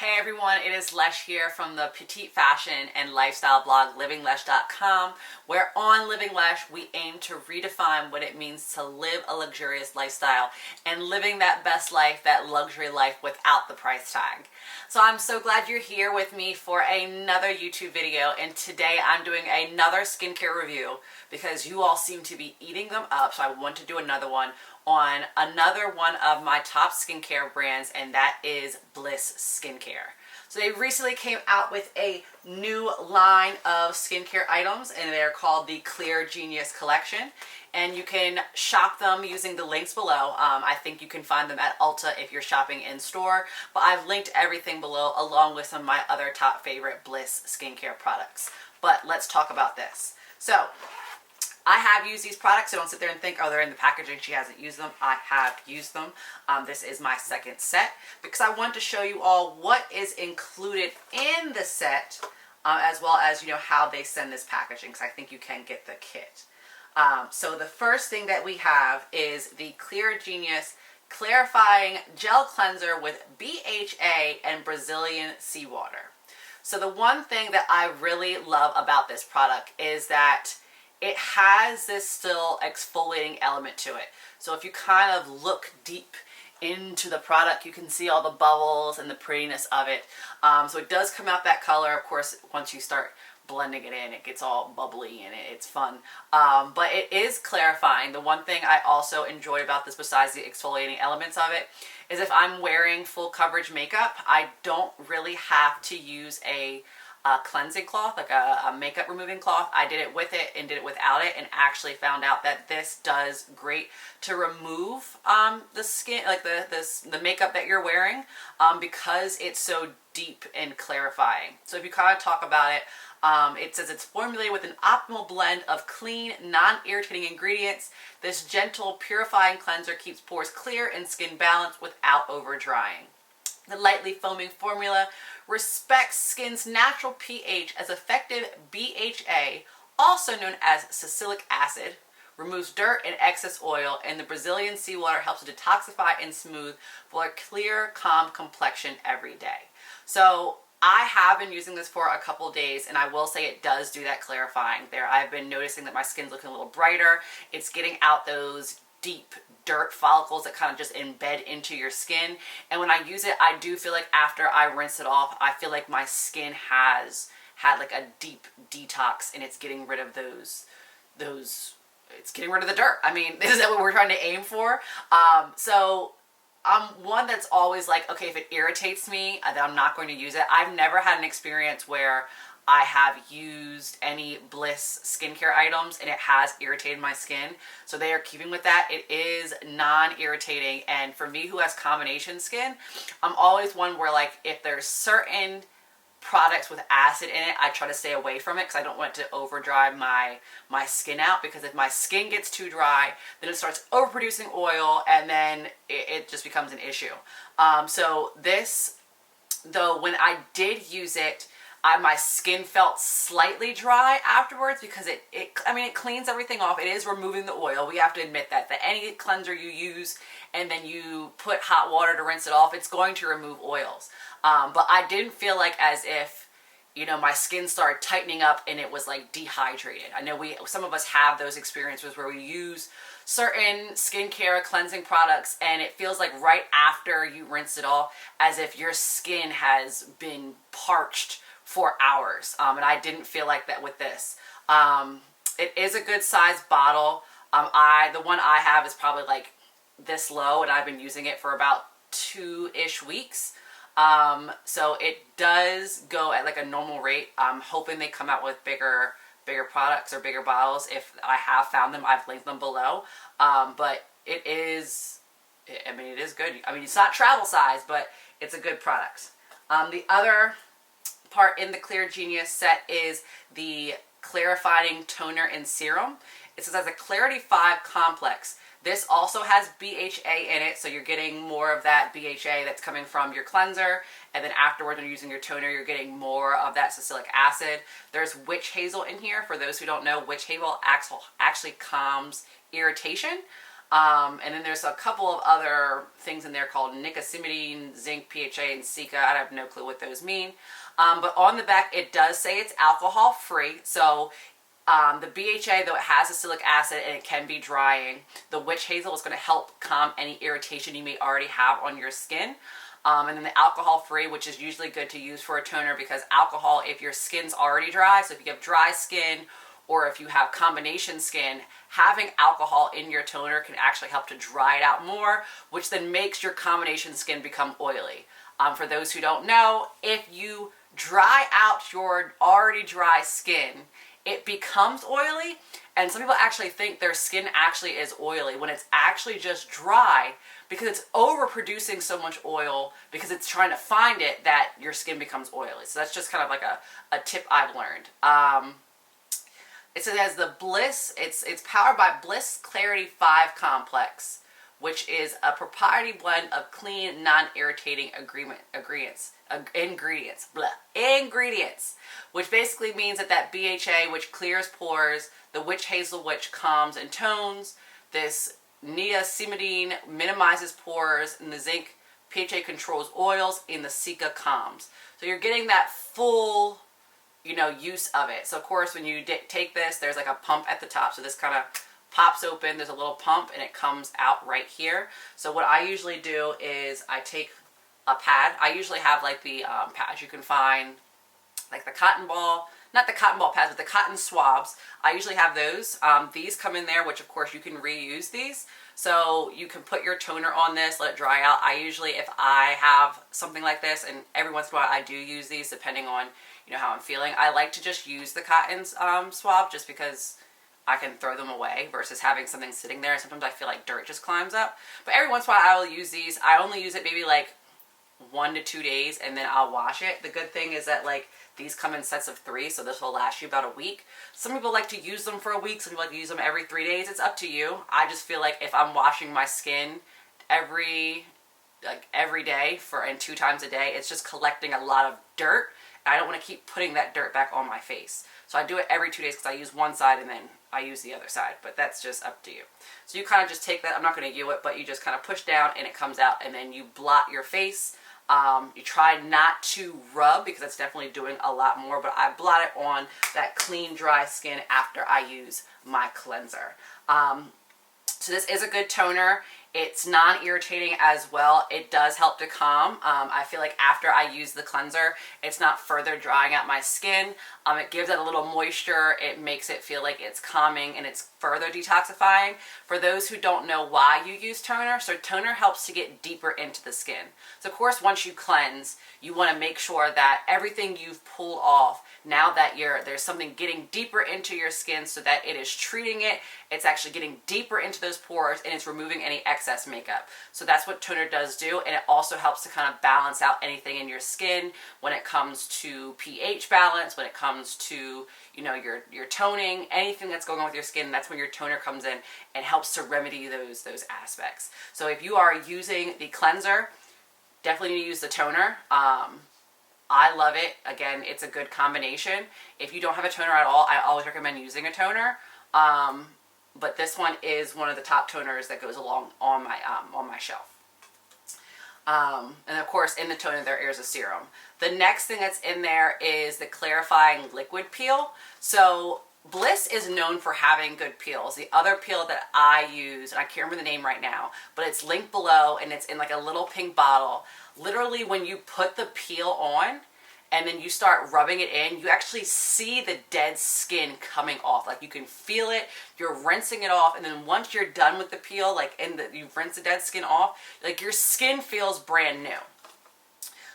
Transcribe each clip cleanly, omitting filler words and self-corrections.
Hey everyone, it is Lesh here from the petite fashion and lifestyle blog LivingLesh.com, where on LivingLesh we aim to redefine what it means to live a luxurious lifestyle and living that best life, that luxury life without the price tag. So I'm so glad you're here with me for another YouTube video, and today I'm doing another skincare review because you all seem to be eating them up, so I want to do another one on another one of my top skincare brands, and that is Bliss Skincare. So they recently came out with a new line of skincare items, and they're called the Clear Genius Collection, and you can shop them using the links below. I think you can find them at Ulta if you're shopping in store, but I've linked everything below along with some of my other top favorite Bliss skincare products. But let's talk about this. So I have used these products, so don't sit there and think, oh, they're in the packaging, she hasn't used them. I have used them. This is my second set because I want to show you all what is included in the set, as well as, you know, how they send this packaging, because I think you can get the kit. So the first thing that we have is the Clear Genius Clarifying Gel Cleanser with BHA and Brazilian seawater. So the one thing that I really love about this product is that it has this still exfoliating element to it. So if you kind of look deep into the product, you can see all the bubbles and the prettiness of it. So it does come out that color. Of course, once you start blending it in, it gets all bubbly and it's fun. But it is clarifying. The one thing I also enjoy about this, besides the exfoliating elements of it, is if I'm wearing full coverage makeup, I don't really have to use a cleansing cloth, like a makeup removing cloth. I did it with it and did it without it, and actually found out that this does great to remove the skin, like the makeup that you're wearing, because it's so deep and clarifying. So if you kind of talk about it, it says it's formulated with an optimal blend of clean, non-irritating ingredients. This gentle, purifying cleanser keeps pores clear and skin balanced without over drying. The lightly foaming formula respects skin's natural pH as effective BHA, also known as salicylic acid, removes dirt and excess oil, and the Brazilian seawater helps to detoxify and smooth for a clear, calm complexion every day. So I have been using this for a couple days, and I will say it does do that clarifying there. I've been noticing that my skin's looking a little brighter. It's getting out those deep dirt follicles that kind of just embed into your skin, and when I use it, I do feel like after I rinse it off, I feel like my skin has had like a deep detox, and it's getting rid of those it's getting rid of the dirt. I mean, is that what we're trying to aim for? So I'm one that's always like, okay, if it irritates me, then I'm not going to use it. I've never had an experience where I have used any Bliss skincare items and it has irritated my skin. So they are keeping with that. It is non-irritating. And for me, who has combination skin, I'm always one where, like, if there's certain products with acid in it, I try to stay away from it because I don't want it to over dry my skin out, because if my skin gets too dry, then it starts overproducing oil, and then it just becomes an issue. So this, though, when I did use it, my skin felt slightly dry afterwards, because I mean, it cleans everything off. It is removing the oil. We have to admit that any cleanser you use and then you put hot water to rinse it off, it's going to remove oils. But I didn't feel like as if, you know, my skin started tightening up and it was like dehydrated. I know some of us have those experiences where we use certain skincare cleansing products and it feels like right after you rinse it off, as if your skin has been parched for hours, and I didn't feel like that with this. It is a good size bottle. The one I have is probably like this low, and I've been using it for about 2-ish weeks. So it does go at like a normal rate. I'm hoping they come out with bigger products or bigger bottles. If I have found them, I've linked them below. But it is good. I mean, it's not travel size, but it's a good product. The other part in the Clear Genius set is the clarifying toner and serum. It says as a Clarity 5 complex. This also has BHA in it, so you're getting more of that BHA that's coming from your cleanser, and then afterward when you're using your toner, you're getting more of that salicylic acid. There's witch hazel in here. For those who don't know, witch hazel actually calms irritation. And then there's a couple of other things in there called nicotinamide, zinc, PHA, and cica. I have no clue what those mean. But on the back, it does say it's alcohol free. So the BHA, though it has acylic acid and it can be drying, the witch hazel is going to help calm any irritation you may already have on your skin. And then the alcohol free, which is usually good to use for a toner, because alcohol, if your skin's already dry, so if you have dry skin or if you have combination skin, having alcohol in your toner can actually help to dry it out more, which then makes your combination skin become oily. For those who don't know, if you dry out your already dry skin, it becomes oily, and some people actually think their skin actually is oily when it's actually just dry, because it's overproducing so much oil because it's trying to find it, that your skin becomes oily. So that's just kind of like a tip I've learned. It says the Bliss, it's powered by Bliss Clarity 5 Complex, which is a proprietary blend of clean, non-irritating ingredients, which basically means that BHA, which clears pores, the witch hazel, which calms and tones, this niacinamide minimizes pores, and the zinc, PHA, controls oils, and the cica calms. So you're getting that full, use of it. So of course, when you take this, there's like a pump at the top. So this kind of pops open, there's a little pump, and it comes out right here. So what I usually do is I take a pad. I usually have like the pads you can find, like the cotton ball, not the cotton ball pads, but the cotton swabs. I usually have those. These come in there, which of course you can reuse these. So you can put your toner on this, let it dry out. I usually, if I have something like this, and every once in a while I do use these depending on, how I'm feeling, I like to just use the cotton swab, just because I can throw them away versus having something sitting there. Sometimes I feel like dirt just climbs up. But every once in a while I will use these. I only use it maybe like 1 to 2 days, and then I'll wash it. The good thing is that like these come in sets of 3, so this will last you about a week. Some people like to use them for a week. Some people like to use them every 3 days. It's up to you. I just feel like if I'm washing my skin every day and 2 times a day, it's just collecting a lot of dirt. And I don't want to keep putting that dirt back on my face. So I do it every 2 days, because I use one side and then I use the other side, but that's just up to you. So you kind of just take that, I'm not going to U it, but you just kind of push down and it comes out, and then you blot your face. You try not to rub, because that's definitely doing a lot more, but I blot it on that clean, dry skin after I use my cleanser. So this is a good toner. It's non-irritating as well. It does help to calm. I feel like after I use the cleanser, it's not further drying out my skin. It gives it a little moisture. It makes it feel like it's calming, and it's further detoxifying. For those who don't know why you use toner, so toner helps to get deeper into the skin. So of course, once you cleanse, you want to make sure that everything you've pulled off, now that there's something getting deeper into your skin, so that it is treating it, it's actually getting deeper into those pores, and it's removing any excess makeup. So that's what toner does do, and it also helps to kind of balance out anything in your skin when it comes to pH balance, when it comes to your toning, anything that's going on with your skin. That's when your toner comes in and helps to remedy those aspects. So if you are using the cleanser, definitely need to use the toner. I love it. Again, it's a good combination. If you don't have a toner at all, I always recommend using a toner. But this one is one of the top toners that goes along on my shelf. And of course, in the toner there is a serum. The next thing that's in there is the clarifying liquid peel. So Bliss is known for having good peels. The other peel that I use, and I can't remember the name right now, but it's linked below, and it's in like a little pink bottle. Literally, when you put the peel on and then you start rubbing it in, you actually see the dead skin coming off. Like, you can feel it, you're rinsing it off, and then once you're done with the peel, you've rinsed the dead skin off, like, your skin feels brand new.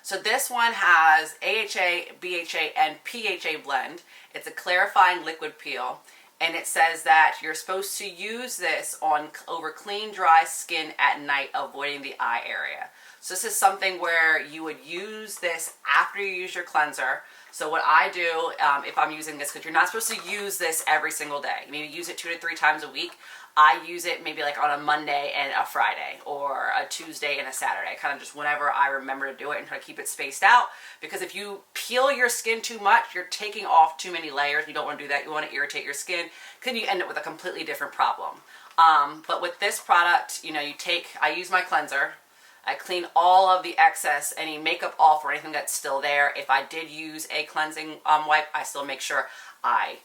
So this one has AHA, BHA, and PHA blend. It's a clarifying liquid peel, and it says that you're supposed to use this over clean, dry skin at night, avoiding the eye area. So this is something where you would use this after you use your cleanser. So what I do, if I'm using this, because you're not supposed to use this every single day. You maybe use it 2 to 3 times a week. I use it maybe like on a Monday and a Friday, or a Tuesday and a Saturday, kind of just whenever I remember to do it, and try to keep it spaced out. Because if you peel your skin too much, you're taking off too many layers. You don't want to do that. You want to irritate your skin, because you end up with a completely different problem. But with this product, you know, I use my cleanser. I clean all of the excess, any makeup off or anything that's still there. If I did use a cleansing wipe, I still make sure I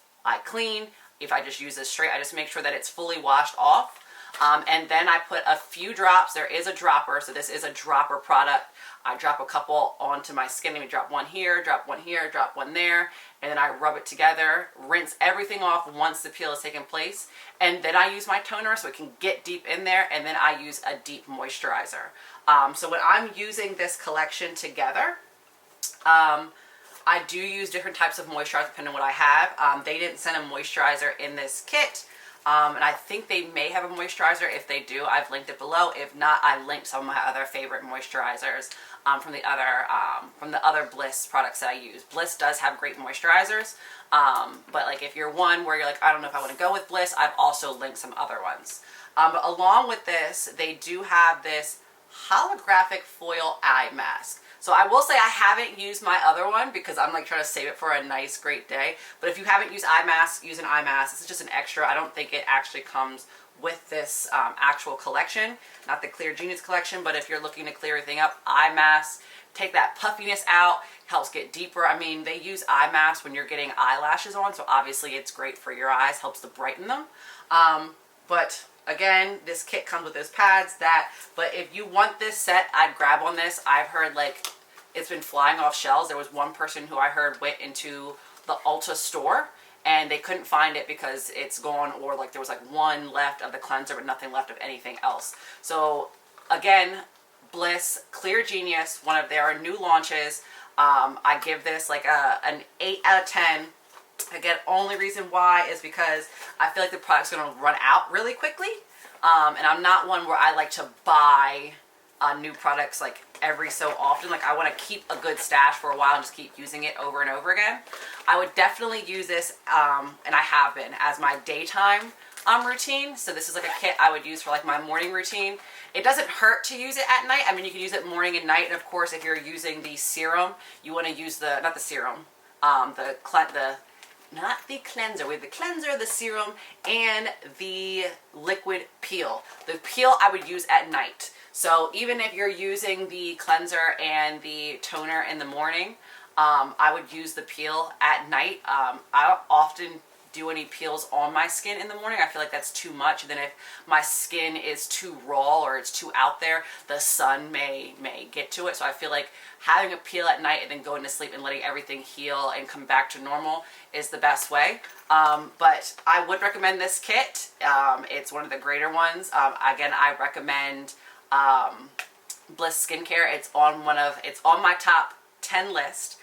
clean. If I just use this straight, I just make sure that it's fully washed off. And then I put a few drops. There is a dropper, so this is a dropper product. I drop a couple onto my skin. Let me drop one here, drop one there, and then I rub it together, rinse everything off once the peel has taken place, and then I use my toner so it can get deep in there, and then I use a deep moisturizer. So when I'm using this collection together, I do use different types of moisturizer depending on what I have. They didn't send a moisturizer in this kit. And I think they may have a moisturizer. If they do, I've linked it below. If not, I linked some of my other favorite moisturizers from the other Bliss products that I use. Bliss does have great moisturizers, but like if you're one where you're like, I don't know if I want to go with Bliss, I've also linked some other ones. But along with this, they do have this holographic foil eye mask. So I will say I haven't used my other one because I'm like trying to save it for a nice, great day. But if you haven't used eye mask, use an eye mask. This is just an extra. I don't think it actually comes with this actual collection, not the Clear Genius collection. But if you're looking to clear everything up, eye mask, take that puffiness out, helps get deeper. I mean, they use eye masks when you're getting eyelashes on, so obviously it's great for your eyes, helps to brighten them. But again, this kit comes with those pads, but if you want this set, I'd grab on this. I've heard like it's been flying off shelves. There was one person who I heard went into the Ulta store and they couldn't find it because it's gone, or like there was like one left of the cleanser but nothing left of anything else. So again, Bliss Clear Genius, one of their new launches. I give this like an 8 out of 10. Again, only reason why is because I feel like the product's going to run out really quickly. And I'm not one where I like to buy new products like every so often. Like I want to keep a good stash for a while and just keep using it over and over again. I would definitely use this, and I have been, as my daytime routine. So this is like a kit I would use for like my morning routine. It doesn't hurt to use it at night. I mean, you can use it morning and night. And of course, if you're using the serum, you want to use not the serum, not the cleanser. We have the cleanser, the serum, and the liquid peel. The peel I would use at night. So even if you're using the cleanser and the toner in the morning, I would use the peel at night. I don't often do any peels on my skin in the morning. I feel like that's too much. And then if my skin is too raw or it's too out there, the sun may get to it. So I feel like having a peel at night and then going to sleep and letting everything heal and come back to normal is the best way. But I would recommend this kit. It's one of the greater ones. Again, I recommend Bliss Skincare. It's on my top 10 list.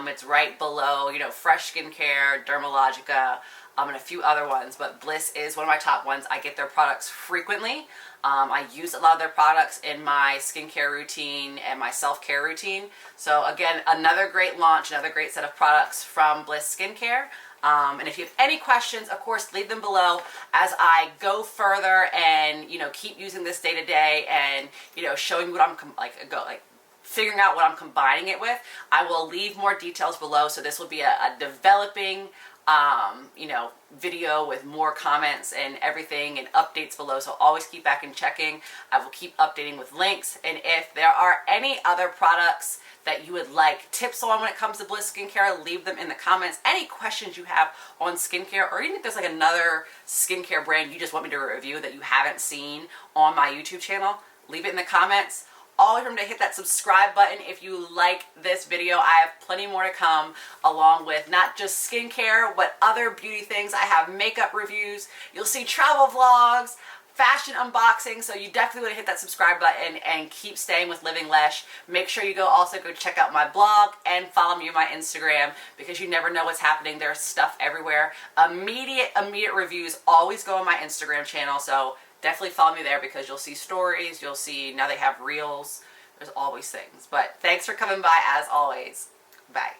It's right below, you know, Fresh Skincare, Dermalogica, and a few other ones, but Bliss is one of my top ones. I get their products frequently. I use a lot of their products in my skincare routine and my self-care routine. So again, another great launch, another great set of products from Bliss Skincare. And if you have any questions, of course, leave them below as I go further and, you know, keep using this day to day and, you know, showing what I'm figuring out what I'm combining it with. I will leave more details below. So this will be a developing, you know, video with more comments and everything and updates below. So always keep back and checking. I will keep updating with links. And if there are any other products that you would like tips on when it comes to Bliss Skincare, leave them in the comments. Any questions you have on skincare, or even if there's like another skincare brand you just want me to review that you haven't seen on my YouTube channel, leave it in the comments. Always remember to hit that subscribe button if you like this video. I have plenty more to come, along with not just skincare, but other beauty things. I have makeup reviews. You'll see travel vlogs, fashion unboxing. So you definitely want to hit that subscribe button and keep staying with LivingLesh. Make sure you also go check out my blog and follow me on my Instagram, because you never know what's happening. There's stuff everywhere. Immediate reviews always go on my Instagram channel. So definitely follow me there, because you'll see stories, you'll see, now they have reels, there's always things. But thanks for coming by as always. Bye.